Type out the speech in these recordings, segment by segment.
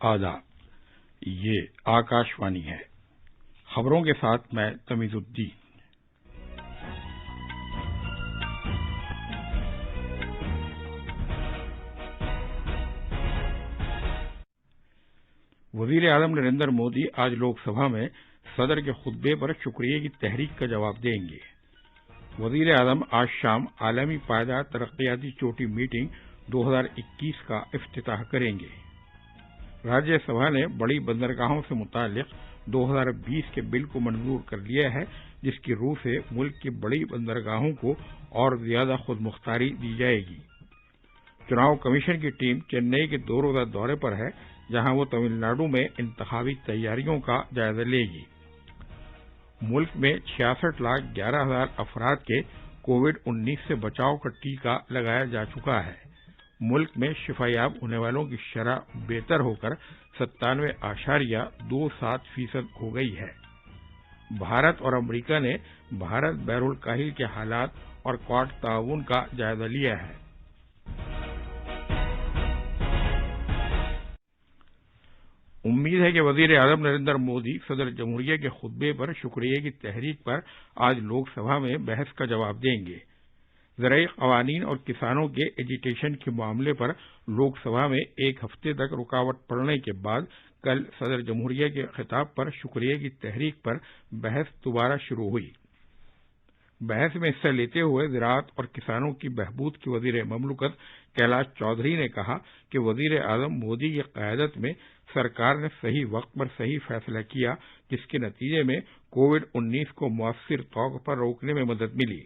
آداب، یہ آکاشوانی ہے۔ خبروں کے ساتھ میں تمیز الدین۔ وزیر اعظم نریندر مودی آج لوک سبھا میں صدر کے خطبے پر شکریہ کی تحریک کا جواب دیں گے۔ وزیر اعظم آج شام عالمی پائیدار ترقیاتی چوٹی میٹنگ 2021 کا افتتاح کریں گے۔ راجیہ سبھا نے بڑی بندرگاہوں سے متعلق 2020 کے بل کو منظور کر لیا ہے، جس کی روح سے ملک کی بڑی بندرگاہوں کو اور زیادہ خود مختاری دی جائے گی۔ چناؤ کمیشن کی ٹیم چنئی کے 2 روزہ دورے پر ہے، جہاں وہ تمل ناڈو میں انتخابی تیاریوں کا جائزہ لے گی۔ ملک میں 66,11,000 افراد کے کووڈ-19 سے بچاؤ کا ٹیکہ لگایا جا چکا ہے۔ ملک میں شفا یاب ہونے والوں کی شرح بہتر ہو کر 97.27% ہو گئی ہے۔ بھارت اور امریکہ نے بھارت بحر الکاہل کے حالات اور کواد تعاون کا جائزہ لیا ہے۔ امید ہے کہ وزیر اعظم نریندر مودی صدر جمہوریہ کے خطبے پر شکریہ کی تحریک پر آج لوک سبھا میں بحث کا جواب دیں گے۔ زرعی قوانین اور کسانوں کے ایجیٹیشن کے معاملے پر لوک سبھا میں ایک ہفتے تک رکاوٹ پڑنے کے بعد کل صدر جمہوریہ کے خطاب پر شکریہ کی تحریک پر بحث دوبارہ شروع ہوئی۔ بحث میں حصہ لیتے ہوئے زراعت اور کسانوں کی بہبود کی وزیر مملکت کیلاش چودھری نے کہا کہ وزیر اعظم مودی کی قیادت میں سرکار نے صحیح وقت پر صحیح فیصلہ کیا، جس کے نتیجے میں کووڈ-19 کو مؤثر طور پر روکنے میں مدد ملی۔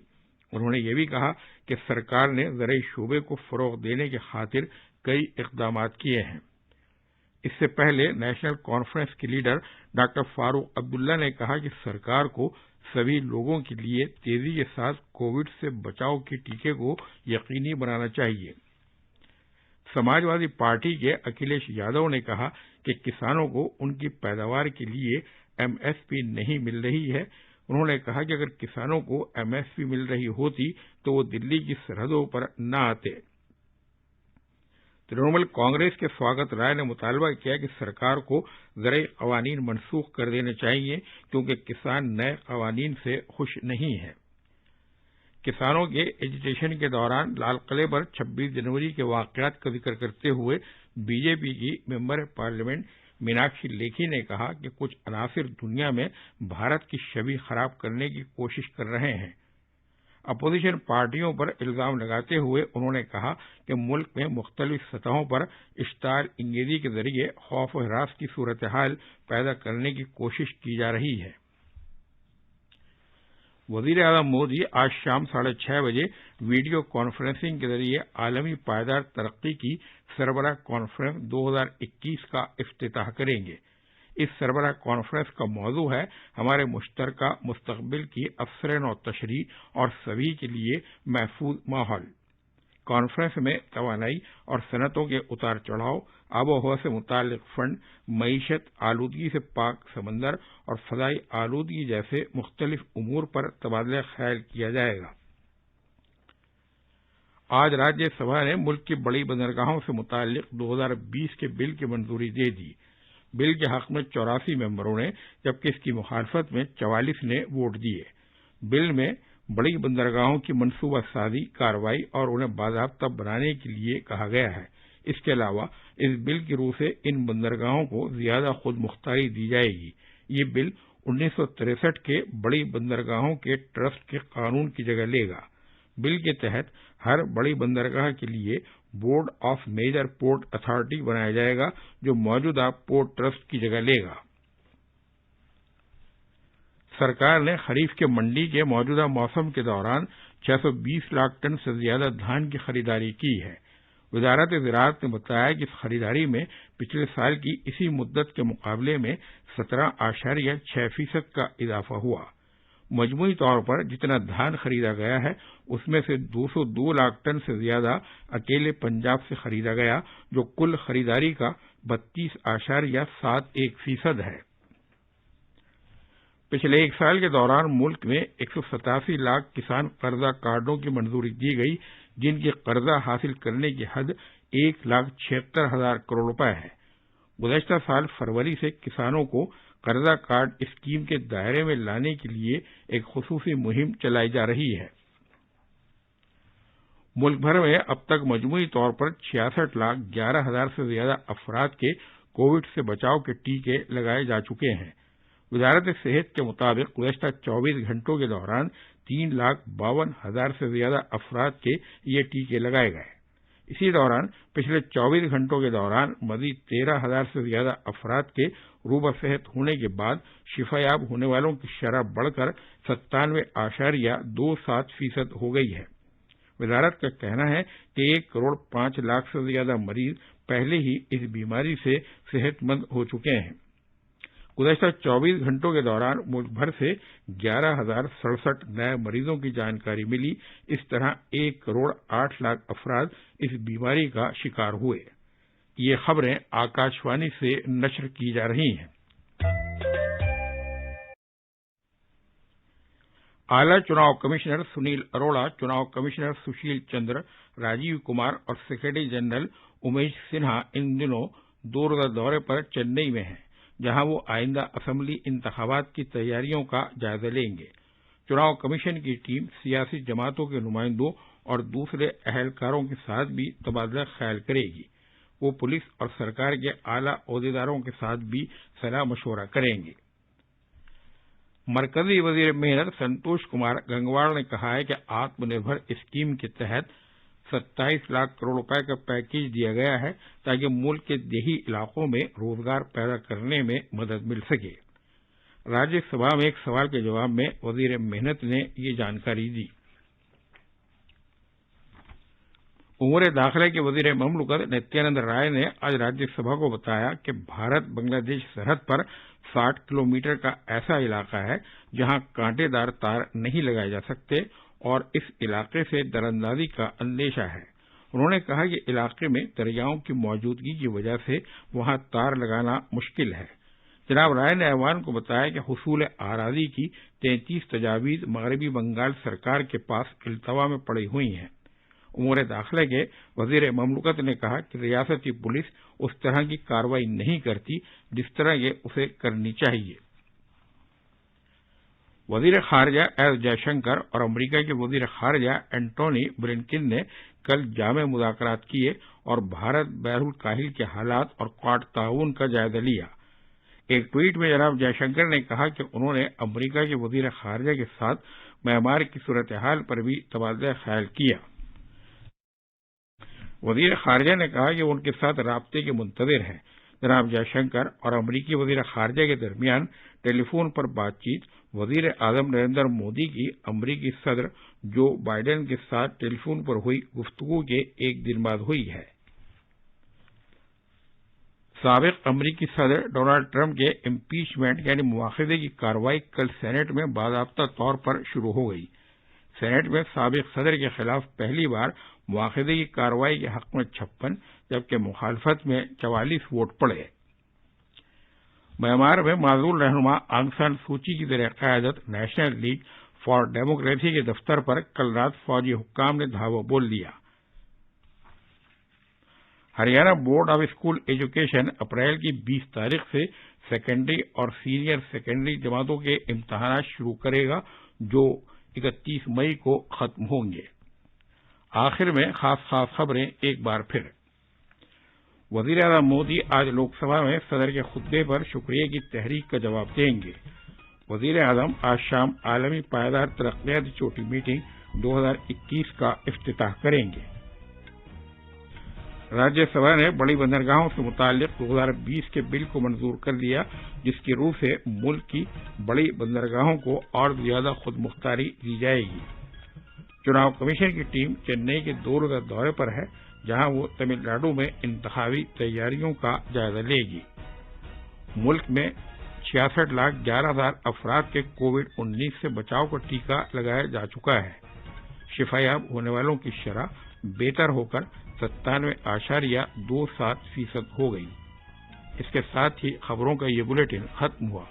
انہوں نے یہ بھی کہا کہ سرکار نے زرعی شعبے کو فروغ دینے کی خاطر کئی اقدامات کیے ہیں۔ اس سے پہلے نیشنل کانفرنس کے لیڈر ڈاکٹر فاروق عبداللہ نے کہا کہ سرکار کو سبھی لوگوں کے لیے تیزی کے ساتھ کووڈ سے بچاؤ کے ٹیکے کو یقینی بنانا چاہیے۔ سماجوادی پارٹی کے اکھلیش یادو نے کہا کہ کسانوں کو ان کی پیداوار کے لیے MSP نہیں مل رہی ہے۔ انہوں نے کہا کہ اگر کسانوں کو MSP مل رہی ہوتی تو وہ دلی کی سرحدوں پر نہ آتے۔ ترنمول کانگریس کے سواگت رائے نے مطالبہ کیا کہ سرکار کو زرعی قوانین منسوخ کر دینے چاہیے، کیونکہ کسان نئے قوانین سے خوش نہیں ہیں۔ کسانوں کے ایجیٹیشن کے دوران لال قلعے پر 26 جنوری کے واقعات کا ذکر کرتے ہوئے BJP کی ممبر پارلیمنٹ میناکشی لیکھی نے کہا کہ کچھ عناصر دنیا میں بھارت کی چھوی خراب کرنے کی کوشش کر رہے ہیں۔ اپوزیشن پارٹیوں پر الزام لگاتے ہوئے انہوں نے کہا کہ ملک میں مختلف سطحوں پر اشتعال انگیزی کے ذریعے خوف و ہراس کی صورتحال پیدا کرنے کی کوشش کی جا رہی ہے۔ وزیر اعظم مودی آج شام 6:30 بجے ویڈیو کانفرنسنگ کے ذریعے عالمی پائیدار ترقی کی سربراہ کانفرنس 2021 کا افتتاح کریں گے۔ اس سربراہ کانفرنس کا موضوع ہے ہمارے مشترکہ مستقبل کی افسر نو تشریح اور سبھی کے لیے محفوظ ماحول۔ کانفرنس میں توانائی اور صنعتوں کے اتار چڑھاؤ، آب و ہوا سے متعلق فنڈ، معیشت، آلودگی سے پاک سمندر اور فضائی آلودگی جیسے مختلف امور پر تبادلہ خیال کیا جائے گا۔ آج راجیہ سبھا نے ملک کی بڑی بندرگاہوں سے متعلق 2020 کے بل کی منظوری دے دی۔ بل کے حق میں 84 ممبروں نے، جبکہ اس کی مخالفت میں 44 نے ووٹ دیے۔ بل میں بڑی بندرگاہوں کی منصوبہ سازی، کارروائی اور انہیں باضابطہ بنانے کے لیے کہا گیا ہے۔ اس کے علاوہ اس بل کی روح سے ان بندرگاہوں کو زیادہ خود مختاری دی جائے گی۔ یہ بل 1963 کے بڑی بندرگاہوں کے ٹرسٹ کے قانون کی جگہ لے گا۔ بل کے تحت ہر بڑی بندرگاہ کے لیے board of major port authority بنایا جائے گا، جو موجودہ پورٹ ٹرسٹ کی جگہ لے گا۔ سرکار نے خریف کے منڈی کے موجودہ موسم کے دوران 620 لاکھ ٹن سے زیادہ دھان کی خریداری کی ہے۔ وزارت زراعت نے بتایا کہ اس خریداری میں پچھلے سال کی اسی مدت کے مقابلے میں 17.6% کا اضافہ ہوا۔ مجموعی طور پر جتنا دھان خریدا گیا ہے، اس میں سے 202 لاکھ ٹن سے زیادہ اکیلے پنجاب سے خریدا گیا، جو کل خریداری کا 32.71% ہے۔ پچھلے ایک سال کے دوران ملک میں 187 لاکھ کسان قرضہ کارڈوں کی منظوری دی گئی، جن کی قرضہ حاصل کرنے کی حد 1,76,000 کروڑ روپے ہے۔ گزشتہ سال فروری سے کسانوں کو قرضہ کارڈ اسکیم کے دائرے میں لانے کے لیے ایک خصوصی مہم چلائی جا رہی ہے۔ ملک بھر میں اب تک مجموعی طور پر 66,11,000 سے زیادہ افراد کے کووڈ سے بچاؤ کے ٹیکے لگائے جا چکے ہیں۔ وزارت صحت کے مطابق گزشتہ 24 گھنٹوں کے دوران 3,52,000 سے زیادہ افراد کے یہ ٹیکے لگائے گئے۔ اسی دوران پچھلے 24 گھنٹوں کے دوران مزید 13,000 سے زیادہ افراد کے روبہ صحت ہونے کے بعد شفا یاب ہونے والوں کی شرح بڑھ کر 97.27% ہو گئی ہے۔ وزارت کا کہنا ہے کہ 1,05,00,000 سے زیادہ مریض پہلے ہی اس بیماری سے صحت مند ہو چکے ہیں۔ گزشتہ 24 گھنٹوں کے دوران ملک بھر سے 11,067 نئے مریضوں کی جانکاری ملی۔ اس طرح 1,08,00,000 افراد اس بیماری کا شکار ہوئے۔ یہ خبریں آکاشوانی سے نشر کی جا رہی ہیں۔ اعلی چناؤ کمشنر سنیل اروڑا، چناؤ کمشنر سشیل چندر، راجیو کمار اور سیکرٹری جنرل امیش سنہا ان دنوں 2 روزہ دورے پر چنئی میں ہیں، جہاں وہ آئندہ اسمبلی انتخابات کی تیاریوں کا جائزہ لیں گے۔ چناؤ کمیشن کی ٹیم سیاسی جماعتوں کے نمائندوں اور دوسرے اہلکاروں کے ساتھ بھی تبادلہ خیال کرے گی۔ وہ پولیس اور سرکار کے اعلیٰ عہدیداروں کے ساتھ بھی صلاح مشورہ کریں گے۔ مرکزی وزیر محنت سنتوش کمار گنگوار نے کہا ہے کہ آتم نربھر اسکیم کے تحت 27 لاکھ کروڑ روپے کا پیکیج دیا گیا ہے تاکہ ملک کے دیہی علاقوں میں روزگار پیدا کرنے میں مدد مل سکے۔ راجیہ سبھا میں ایک سوال کے جواب میں وزیر محنت نے یہ جانکاری دی۔ امور داخلہ کے وزیر مملکت نتیانند رائے نے آج راجیہ سبھا کو بتایا کہ بھارت بنگلہ دیش سرحد پر 60 کلومیٹر کا ایسا علاقہ ہے جہاں کانٹے دار تار نہیں لگائے جا سکتے اور اس علاقے سے دراندازی کا اندیشہ ہے۔ انہوں نے کہا کہ علاقے میں دریاؤں کی موجودگی کی وجہ سے وہاں تار لگانا مشکل ہے۔ جناب رائے نے ایوان کو بتایا کہ حصول اراضی کی 33 تجاویز مغربی بنگال سرکار کے پاس التوا میں پڑی ہوئی ہیں۔ امور داخلہ کے وزیر مملکت نے کہا کہ ریاستی پولیس اس طرح کی کارروائی نہیں کرتی جس طرح یہ اسے کرنی چاہیے۔ وزیر خارجہ ایس جے شنکر اور امریکہ کے وزیر خارجہ اینٹونی بلنکن نے کل جامع مذاکرات کیے اور بھارت بحر الکاہل کے حالات اور کواد تعاون کا جائزہ لیا۔ ایک ٹویٹ میں جناب جے شنکر نے کہا کہ انہوں نے امریکہ کے وزیر خارجہ کے ساتھ میانمار کی صورتحال پر بھی تبادلہ خیال کیا۔ وزیر خارجہ نے کہا کہ وہ ان کے ساتھ رابطے کے منتظر ہیں۔ جناب جے شنکر اور امریکی وزیر خارجہ کے درمیان ٹیلی فون پر بات چیت وزیر اعظم نریندر مودی کی امریکی صدر جو بائیڈن کے ساتھ ٹیلی فون پر ہوئی گفتگو کے ایک دن بعد ہوئی ہے۔ سابق امریکی صدر ڈونلڈ ٹرمپ کے امپیچمنٹ یعنی مواخذے کی کارروائی کل سینیٹ میں باضابطہ طور پر شروع ہو گئی۔ سینیٹ میں سابق صدر کے خلاف پہلی بار مواخذے کی کارروائی کے حق میں 56 جبکہ مخالفت میں 44 ووٹ پڑے۔ میانمار میں معزول رہنما آنگ سان سوچی کی زیر قیادت نیشنل لیگ فار ڈیموکریسی کے دفتر پر کل رات فوجی حکام نے دھاوا بول دیا۔ Haryana board of school education April کی 20 تاریخ سے سیکنڈری اور سینئر سیکنڈری جماعتوں کے امتحانات شروع کرے گا جو 31 مئی کو ختم ہوں گے۔ آخر میں خاص خبریں ایک بار پھر۔ وزیر اعظم مودی آج لوک سبھا میں صدر کے خطبے پر شکریہ کی تحریک کا جواب دیں گے۔ وزیر اعظم آج شام عالمی پائیدار ترقیاتی چوٹی میٹنگ 2021 کا افتتاح کریں گے۔ راجیہ سبھا نے بڑی بندرگاہوں سے متعلق 2020 کے بل کو منظور کر لیا جس کی روح سے ملک کی بڑی بندرگاہوں کو اور زیادہ خود مختاری دی جائے گی۔ چناؤ کمیشن کی ٹیم چنئی کے 2 روزہ دورے پر ہے جہاں وہ تمل ناڈو میں انتخابی تیاریوں کا جائزہ لے گی۔ ملک میں 66,11,000 افراد کے کووڈ-19 سے بچاؤ کا ٹیکہ لگایا جا چکا ہے۔ شفا یاب ہونے والوں کی شرح بہتر ہو کر 97.27% ہو گئی۔ اس کے ساتھ ہی خبروں کا یہ بلیٹن ختم ہوا۔